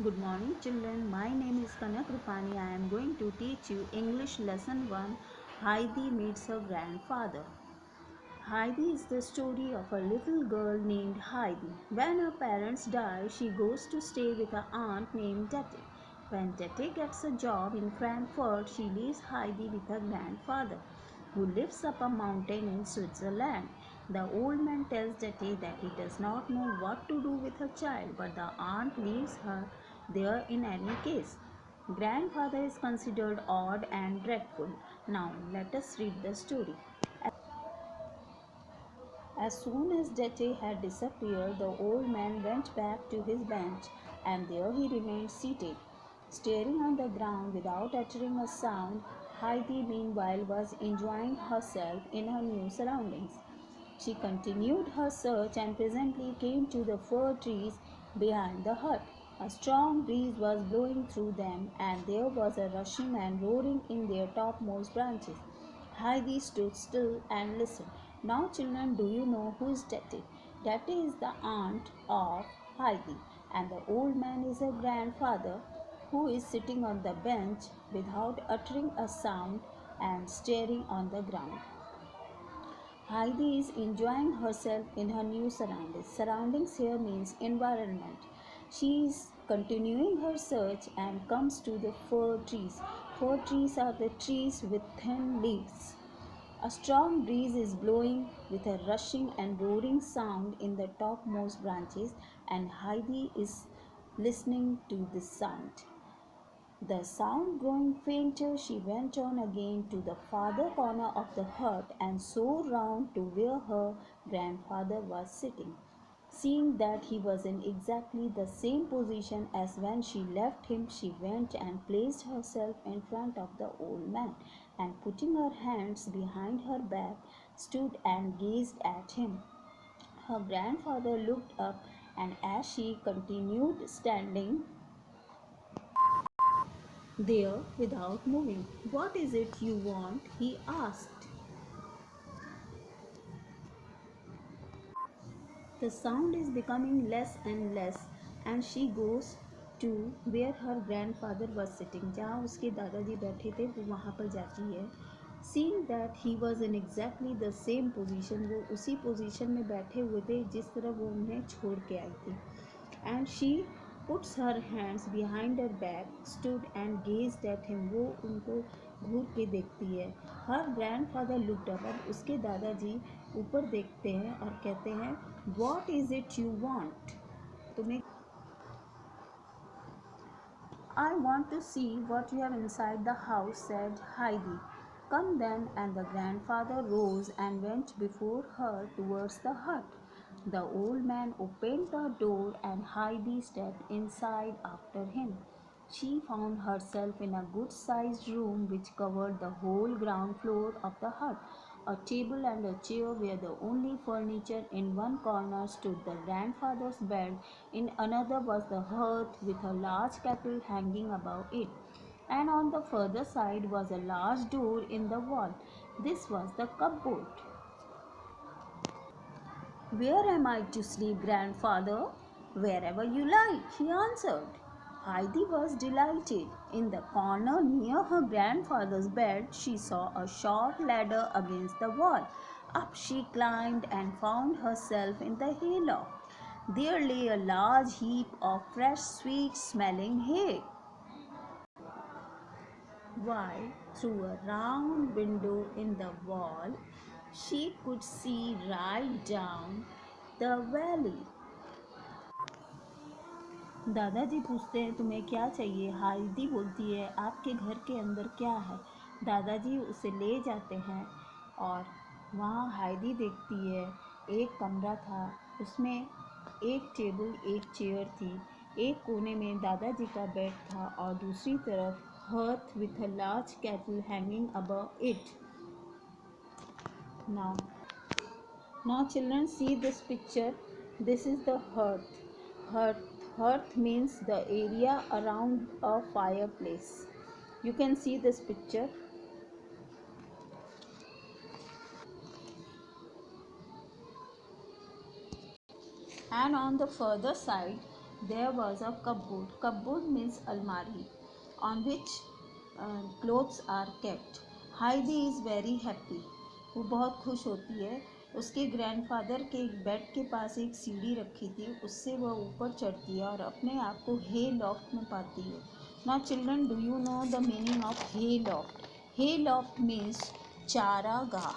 Good morning, children. My name is Kanak Rupani. I am going to teach you English lesson 1. Heidi meets her grandfather. Heidi is the story of a little girl named Heidi. When her parents die, she goes to stay with her aunt named Dete. When Dete gets a job in Frankfurt, she leaves Heidi with her grandfather, who lives up a mountain in Switzerland. The old man tells Dete that he does not know what to do with her child, but the aunt leaves her there in any case. Grandfather is considered odd and dreadful. Now let us read the story. As soon as Dete had disappeared, the old man went back to his bench, and there he remained seated, staring on the ground without uttering a sound. Heidi, meanwhile, was enjoying herself in her new surroundings. She continued her search and presently came to the fir trees behind the hut. A strong breeze was blowing through them, and there was a rushing and roaring in their topmost branches. Heidi stood still and listened. Now, children, do you know who is Dete? Dete is the aunt of Heidi, and the old man is her grandfather, who is sitting on the bench without uttering a sound and staring on the ground. Heidi is enjoying herself in her new surroundings. Surroundings here means environment. She is continuing her search and comes to the fir trees. Fir trees are the trees with thin leaves. A strong breeze is blowing with a rushing and roaring sound in the topmost branches, and Heidi is listening to this sound. The sound growing fainter, she went on again to the farther corner of the hut and so round to where her grandfather was sitting. Seeing that he was in exactly the same position as when she left him, she went and placed herself in front of the old man, and putting her hands behind her back, stood and gazed at him. Her grandfather looked up, and as she continued standing there without moving. "What is it you want?" he asked. The sound is becoming less and less, and she goes to where her grandfather was sitting. जहाँ उसके दादाजी बैठे थे वो वहाँ पर जाती है. Seeing that he was in exactly the same position, वो उसी पोजीशन में बैठे हुए थे जिस तरह वो उन्हें छोड़ के आई थी. And she puts her hands behind her back, stood and gazed at him. वो उनको घूर के देखती है. Her grandfather looked up. अब उसके दादाजी ऊपर देखते हैं और कहते हैं, "What is it you want?" तुम्हें "I want to see what you have inside the house," said Heidi. "Come then," and the grandfather rose and went before her towards the hut. The old man opened the door and Heidi stepped inside after him. She found herself in a good-sized room which covered the whole ground floor of the hut. A table and a chair were the only furniture. In one corner stood the grandfather's bed, in another was the hearth with a large kettle hanging above it, and on the further side was a large door in the wall. This was the cupboard. "Where am I to sleep, grandfather?" "Wherever you like," he answered. Heidi was delighted. In the corner near her grandfather's bed, she saw a short ladder against the wall. Up she climbed and found herself in the hayloft. There lay a large heap of fresh, sweet-smelling hay, while through a round window in the wall she could see right down the valley. दादाजी पूछते हैं, "तुम्हें क्या चाहिए?" हाइदी बोलती है, "आपके घर के अंदर क्या है?" दादाजी उसे ले जाते हैं और वहाँ हाइदी देखती है एक कमरा था, उसमें एक टेबल एक चेयर थी, एक कोने में दादाजी का बेड था और दूसरी तरफ hearth with a large kettle hanging above it. Now, now children, see this picture. This is the hearth. Hearth, hearth means the area around a fireplace. You can see this picture. And on the further side there was a cupboard. Cupboard means almari, on which clothes are kept. Heidi is very happy. वो बहुत खुश होती है. उसके grandfather के bed के पास एक सीढ़ी रखी थी, उससे वह ऊपर चढ़ती है और अपने आप को हे लॉफ्ट में पाती है. Now children, do you know the meaning of hay loft? Hay loft means चारागाह.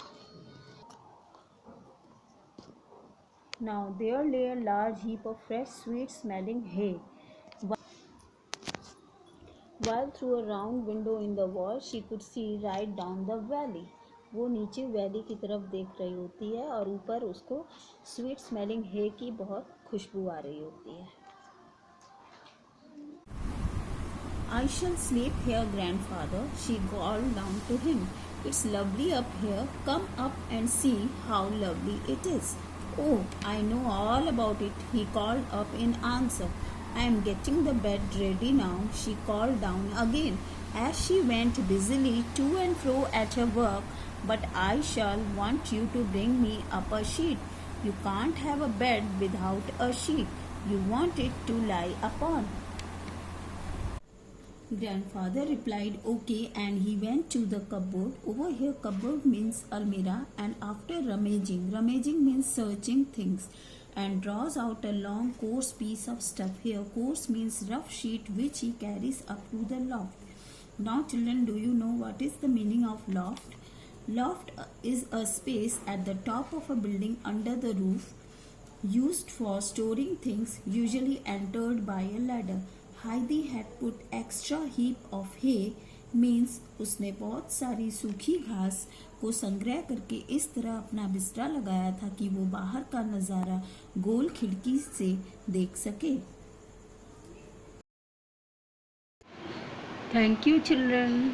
Now there lay a large heap of fresh, sweet-smelling hay. While through a round window in the wall, she could see right down the valley. वो नीचे valley की तरफ देख रही होती है और ऊपर उसको स्वीट स्मेलिंग हे की बहुत खुशबू आ रही होती है. I shall sleep here, grandfather, she called down to him. It's lovely up here. Come up and see how lovely it is. Oh, I know all about it, he called up in answer. I am getting the bed ready now, she called down again, as she went busily to and fro at her work. But I shall want you to bring me up a sheet. You can't have a bed without a sheet. You want it to lie upon. Grandfather replied okay, and he went to the cupboard. Over here cupboard means almirah, and after rummaging means searching things, and draws out a long coarse piece of stuff. Here coarse means rough sheet which he carries up to the loft. Now children, do you know what is the meaning of loft? Loft is a space at the top of a building under the roof, used for storing things, usually entered by a ladder. Heidi had put extra heap of hay means उसने बहुत सारी सूखी घास को संग्रह करके इस तरह अपना बिस्तरा लगाया था कि वो बाहर का नज़ारा गोल खिड़की से देख सके. Thank you, children.